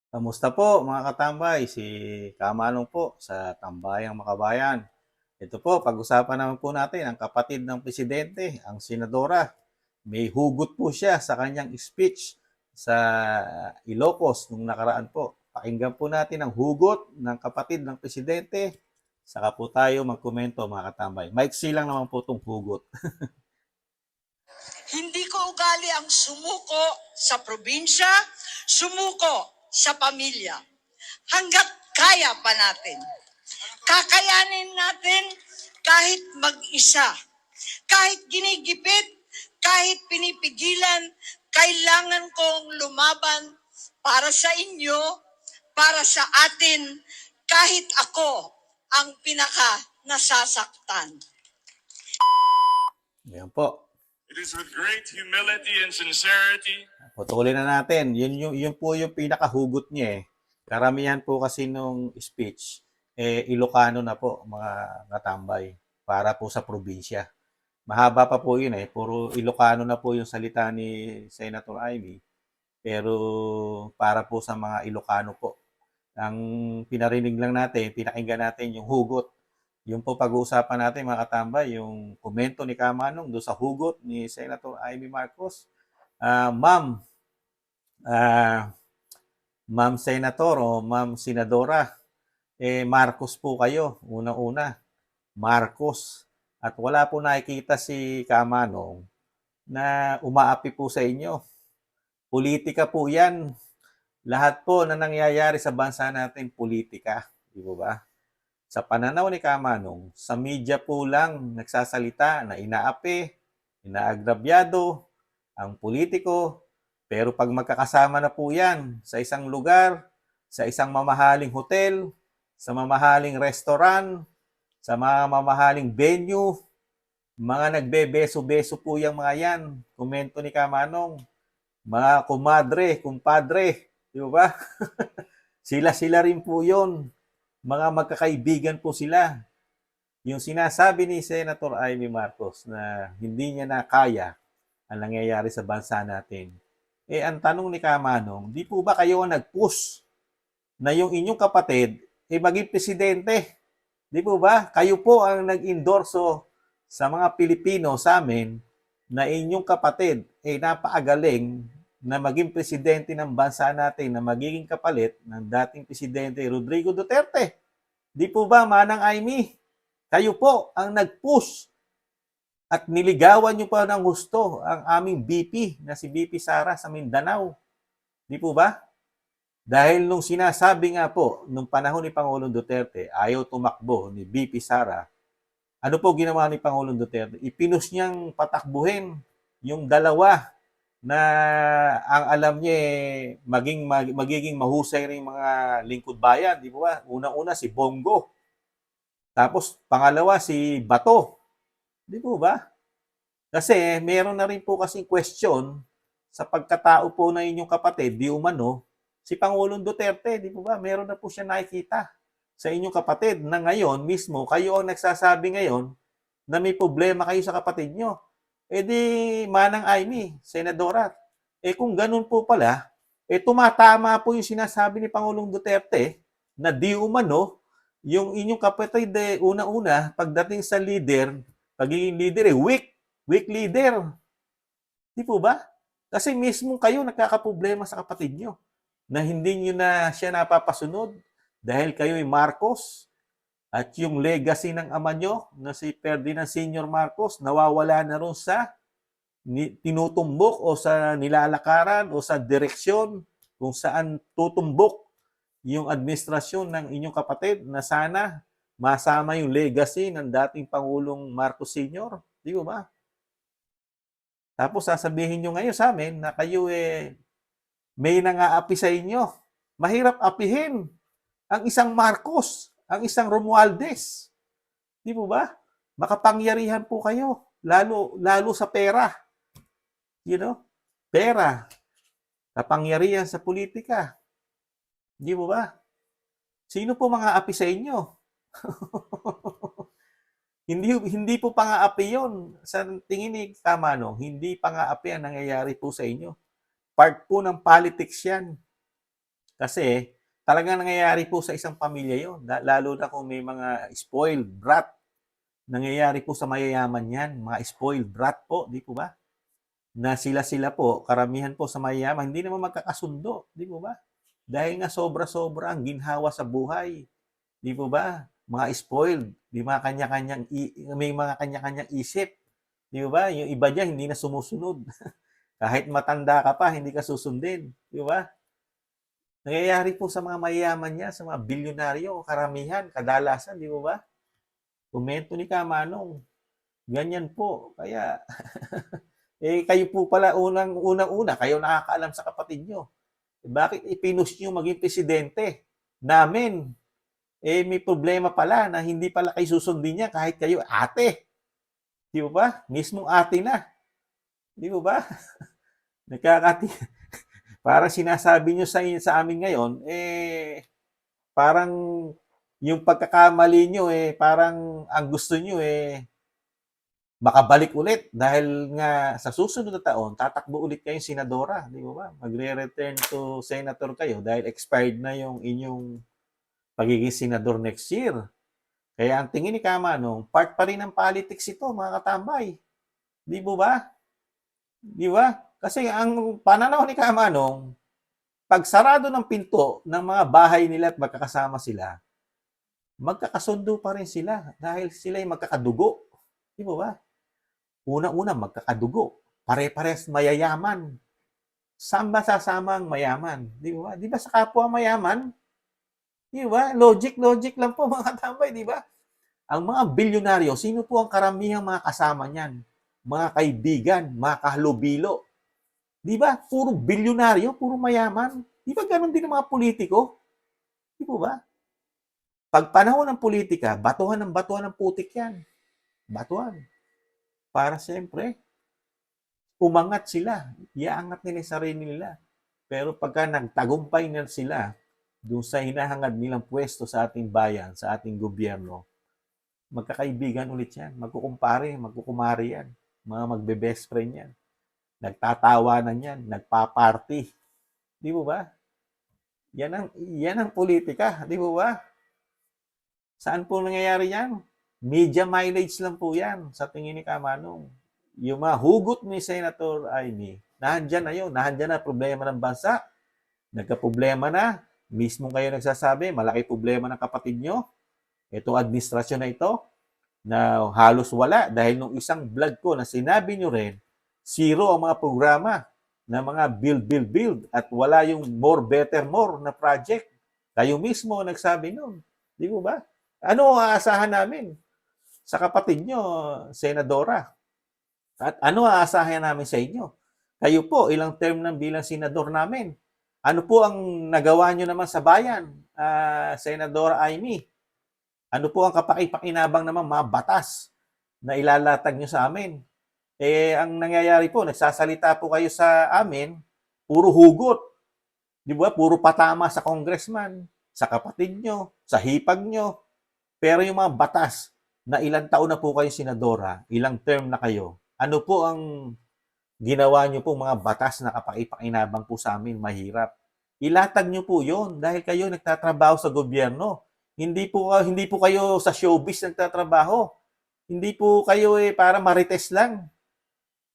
Kamusta po mga katambay? Si Kamanong po sa Tambayang Makabayan. Ito po, pag-usapan naman po natin ang kapatid ng presidente, ang senadora. May hugot po siya sa kanyang speech sa Ilocos nung nakaraan po. Pakinggan po natin ang hugot ng kapatid ng presidente. Saka po tayo magkomento mga katambay. Maiksi lang naman po itong hugot. Hindi ko ugali ang sumuko sa probinsya, sumuko sa pamilya. Hanggat kaya pa natin. Kakayanin natin kahit mag-isa. Kahit ginigipit, kahit pinipigilan, kailangan kong lumaban para sa inyo, para sa atin, kahit ako ang pinaka nasasaktan. Ayan po. It is with great humility and sincerity. Putulin na natin. Yun po yung pinakahugot niya eh. Karamihan po kasi nung speech, Ilocano na po, mga katambay, para po sa probinsya. Mahaba pa po yun eh. Puro Ilocano na po yung salita ni Senator Amy. Pero para po sa mga Ilocano po. Ang pinarinig lang natin, pinakinggan natin yung hugot. Yung po pag-uusapan natin mga katambay, yung komento ni Kamanong doon sa hugot ni Senator Amy Marcos. Ma'am, ah, Ma'am Senator o Ma'am Senadora, Marcos po kayo, unang-una. Marcos. At wala po nakikita si Kamanong na umaapi po sa inyo. Politika po yan. Lahat po na nangyayari sa bansa natin, politika. Di ba? Sa pananaw ni Kamanong, sa media po lang nagsasalita na inaapi, inaagrabyado ang politiko, pero pag magkakasama na po yan sa isang lugar, sa isang mamahaling hotel, sa mamahaling restaurant, sa mga mamahaling venue, mga nagbebeso-beso po yung mga yan. Komento ni Kamanong, mga kumadre, kumpadre, di ba? Sila-sila rin po yon. Mga magkakaibigan po sila. Yung sinasabi ni Senator Amy Marcos na hindi niya na kaya ang nangyayari sa bansa natin. Ang tanong ni Kamanong, di po ba kayo ang nag-push na yung inyong kapatid maging presidente? Di po ba? Kayo po ang nag-endorso sa mga Pilipino sa amin na inyong kapatid napakagaling na maging presidente ng bansa natin na magiging kapalit ng dating presidente Rodrigo Duterte. Di po ba, Manang Amy? Kayo po ang nag-push at niligawan nyo pa ng gusto ang aming BP na si BP Sara sa Mindanao. Di po ba? Dahil nung sinasabi nga po, nung panahon ni Pangulong Duterte, ayaw tumakbo ni BP Sara, ano po ginawa ni Pangulong Duterte? Ipinus niyang patakbuhin yung dalawa na ang alam niya magiging mahusay rin mga lingkod bayan, di ba? Una-una si Bongo. Tapos pangalawa si Bato. Di po ba? Kasi meron na rin po kasing question sa pagkatao po na inyong kapatid, di umano, si Pangulong Duterte, di po ba? Meron na po siya nakikita sa inyong kapatid na ngayon mismo, kayo ang nagsasabi ngayon na may problema kayo sa kapatid nyo. Di, Manang Amy, Senadora, kung ganun po pala, tumatama po yung sinasabi ni Pangulong Duterte na di umano, yung inyong kapatid, una-una, pagdating sa leader, pagiging leader, weak leader. Di po ba? Kasi mismo kayo nagkakaproblema sa kapatid nyo na hindi nyo na siya napapasunod dahil kayo ay Marcos at yung legacy ng ama nyo na si Ferdinand Senior Marcos nawawala na ron sa tinutumbok o sa nilalakaran o sa direksyon kung saan tutumbok yung administrasyon ng inyong kapatid na sana masama yung legacy ng dating Pangulong Marcos Senior. Di ba? Tapos sasabihin nyo ngayon sa amin na kayo may nangaapi sa inyo. Mahirap apihin ang isang Marcos, ang isang Romualdez. Di po ba? Makapangyarihan po kayo, lalo sa pera. You know? Pera, kapangyarihan sa politika. Di po ba? Sino po mga api sa inyo? Hindi po pang-aapi yon. Sa tingin ni Kamanong, hindi pang-aapi ang nangyayari po sa inyo. Part po ng politics yan. Kasi talagang nangyayari po sa isang pamilya yun. Lalo na kung may mga spoiled brat. Nangyayari po sa mayayaman yan. Mga spoiled brat po, di po ba? Na sila-sila po, karamihan po sa mayayaman, hindi naman magkakasundo. Di po ba? Dahil nga sobra-sobra ang ginhawa sa buhay. Di po ba? Mga spoiled. May mga kanya-kanyang isip. Di ba? Yung iba dyan, hindi na sumusunod. Kahit matanda ka pa, hindi ka susundin. Di ba? Nangyayari po sa mga mayayaman niya, sa mga bilyonaryo, karamihan, kadalasan, di ba? Komento ni Kamanong, ganyan po. Kaya, kayo po pala unang-una, kayo nakakaalam sa kapatid nyo. Bakit ipinus nyo maging presidente namin? May problema pala na hindi pala kayo susundin niya kahit kayo ate. Di ba? Mismong ate na. Di ba? Nagkakati. Parang sinasabi nyo sa amin ngayon, parang yung pagkakamali nyo, parang ang gusto nyo, makabalik ulit dahil nga sa susunod na taon, tatakbo ulit kayong senadora, di ba? Magre-return to senator kayo dahil expired na yung inyong pagiging senador next year. Kaya ang tingin ni Kamanong, part pa rin ng politics ito, mga katambay. Di ba? Di ba? Kasi ang pananaw ni Kamanong, pag sarado ng pinto ng mga bahay nila at magkakasama sila, magkakasundo pa rin sila dahil sila ay magkakadugo. Di ba? Una-una, magkakadugo. Pare-pares mayayaman. Saan ba sasama ang mayaman? Di ba? Di ba sa kapwa mayaman? Di ba? Logic lang po mga katambay, di ba? Ang mga bilyonaryo, sino po ang karamihang mga kasama niyan? Mga kaibigan, mga kahalubilo. Di ba? Puro bilyonaryo, puro mayaman. Di ba ganun din ang mga politiko? Di ba? Pag panahon ng politika, batuhan ng putik yan. Batuhan. Para siyempre, umangat sila. Iaangat nila yung sarili nila. Pero pagka nagtagumpay na sila doon sa hinahangad nilang pwesto sa ating bayan, sa ating gobyerno, magkakaibigan ulit yan. Magkukumpare, magkukumari yan. Mga magbe-best friend yan. Nagtatawanan yan. Nagpa-party. Di ba? Yan ang politika. Di ba? Saan po nangyayari yan? Media mileage lang po yan sa tingin ni Kamanong. Yung mga hugot ni Senator Amy, nahandyan na yun. Nahandyan na problema ng bansa. Nagka-problema na. Mismo kayo nagsasabi, malaki problema ng kapatid nyo. Itong administrasyon na ito, na halos wala. Dahil nung isang vlog ko na sinabi nyo rin, zero ang mga programa na mga build. At wala yung more, better, more na project. Kayo mismo nagsabi nun. Di ba? Ano ang aasahan namin sa kapatid nyo, Senadora? At ano ang aasahan namin sa inyo? Kayo po, ilang term nang bilang senador namin. Ano po ang nagawa nyo naman sa bayan, Senadora Amy? Ano po ang kapakipakinabang naman mga batas na ilalatag nyo sa amin? Ang nangyayari po, nagsasalita po kayo sa amin, puro hugot. Di ba? Puro patama sa congressman, sa kapatid nyo, sa hipag nyo. Pero yung mga batas na ilang taon na po kayo senadora, ilang term na kayo, ano po ang ginawa nyo po mga batas na kapakipakinabang po sa amin, mahirap. Ilatag nyo po yon dahil kayo nagtatrabaho sa gobyerno. Hindi po kayo sa showbiz nagtatrabaho. Hindi po kayo para marites lang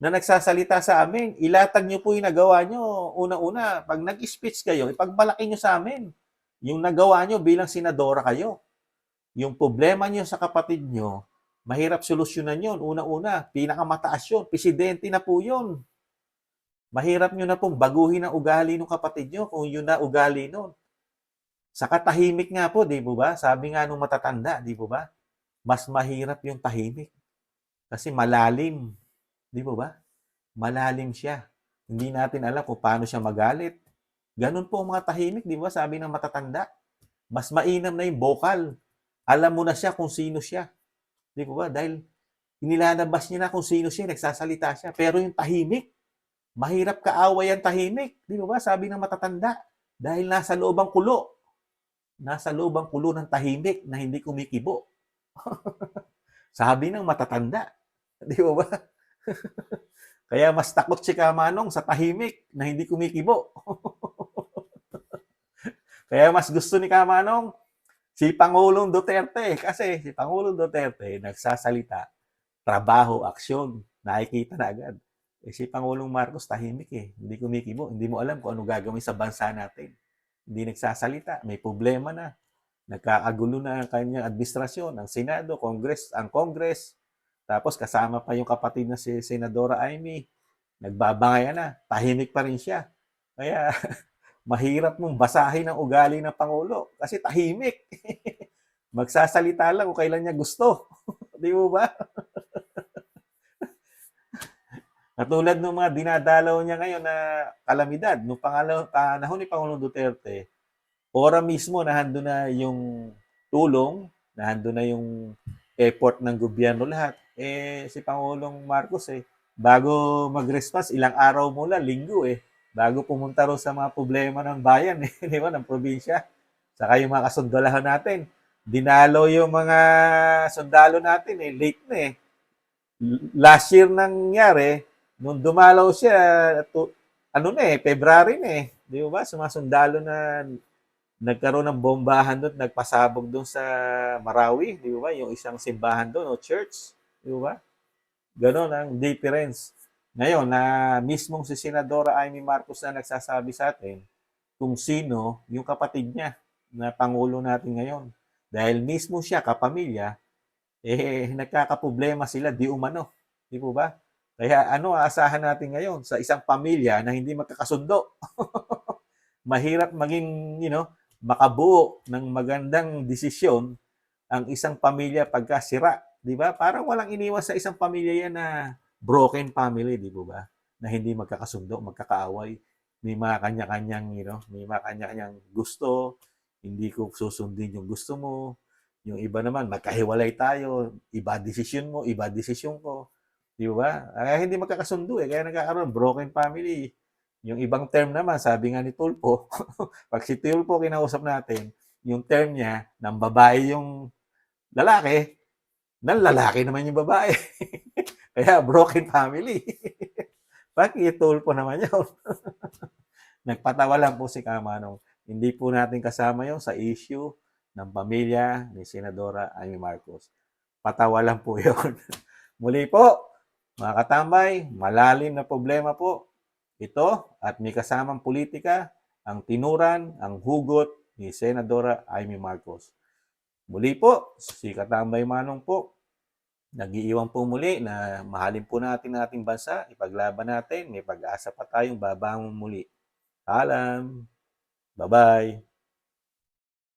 na nagsasalita sa amin. Ilatag nyo po yung nagawa nyo. Una-una, pag nag-speech kayo, ipagmalaki nyo sa amin yung nagawa nyo bilang senadora kayo. Yung problema nyo sa kapatid nyo, mahirap solusyonan yun. Una-una, pinakamataas yun. Presidente na po yun. Mahirap nyo na pong baguhin ang ugali ng kapatid nyo kung yun na ugali nun. Sa katahimik nga po, di ba? Sabi nga nung matatanda, di ba? Mas mahirap yung tahimik. Kasi malalim. Di ba? Malalim siya. Hindi natin alam kung paano siya magalit. Ganun po ang mga tahimik, di ba? Sabi ng matatanda. Mas mainam na yung vocal. Alam mo na siya kung sino siya. Di ba? Dahil inilalabas niya na kung sino siya, nagsasalita siya. Pero yung tahimik, mahirap kaaway ang tahimik. Di ba? Sabi ng matatanda. Dahil nasa loob ang kulo. Nasa loob ang kulo ng tahimik na hindi kumikibo. Sabi ng matatanda. Di ba? Kaya mas takot si Kamanong sa tahimik na hindi kumikibo. Kaya mas gusto ni Kamanong si Pangulong Duterte kasi si Pangulong Duterte nagsasalita, trabaho, aksyon, nakikita na agad. Eh si Pangulong Marcos tahimik eh, hindi kumikibo, hindi mo alam kung ano gagawin sa bansa natin. Hindi nagsasalita, may problema na. Nagkakagulo na ang kanyang administrasyon, ang Senado, ang Congress. Tapos kasama pa yung kapatid na si Senadora Amy. Nagbabangayan na, tahimik pa rin siya. Kaya mahirap mong basahin ang ugali ng Pangulo kasi tahimik. Magsasalita lang kung kailan niya gusto. Di mo ba? Katulad ng mga dinadalaw niya ngayon na kalamidad. Nung panahon ni Pangulong Duterte, ora mismo nahando na yung tulong, nahando na yung effort ng gobyerno lahat. Eh, si Pangulong Marcos bago mag-response, ilang araw mula, linggo bago pumunta ro sa mga problema ng bayan, di ba, ng probinsya. Saka yung mga kasundalahan natin, dinalo yung mga sundalo natin, late na Last year nangyari, nung dumalaw siya, February na di ba, sumasundalo na nagkaroon ng bombahan doon, nagpasabog doon sa Marawi, di ba, yung isang simbahan doon, o church, di ba? Ganon ang difference. Ngayon, na mismong si Senadora Amy Marcos na nagsasabi sa atin kung sino yung kapatid niya na Pangulo natin ngayon. Dahil mismo siya, kapamilya, nagkakaproblema sila di umano. Di po ba? Kaya ano aasahan natin ngayon sa isang pamilya na hindi magkakasundo? Mahirap maging, makabuo ng magandang desisyon ang isang pamilya pagka sira, 'di ba? Parang walang iniwan sa isang pamilya yan na broken family, 'di ba? Na hindi magkakasundo, magkakaaway, may mga kanya-kanyang, may mga kanya-kanyang gusto, hindi ko susundin yung gusto mo. Yung iba naman, magkahiwalay tayo, iba desisyon mo, iba desisyon ko. Di ba? Kaya hindi magkakasundo kaya nagkakaroon broken family. Yung ibang term naman, sabi nga ni Tulpo, pag si Tulpo kinausap natin, yung term niya, ng babae yung lalaki, ng lalaki naman yung babae. Kaya broken family. Pag Tulpo naman yun. Nagpatawa lang po si Kamanong. Hindi po natin kasama yon sa issue ng pamilya ni Senadora Amy Marcos. Patawa lang po yun. Muli po, mga katambay, malalim na problema po ito at may kasamang politika ang tinuran, ang hugot ni Senadora Amy Marcos. Muli po, si Katambay Manong po, nag-iiwan po muli na mahalin po natin ating bansa, ipaglaban natin, may pag-asa pa tayong babangon muli. Paalam. Bye-bye.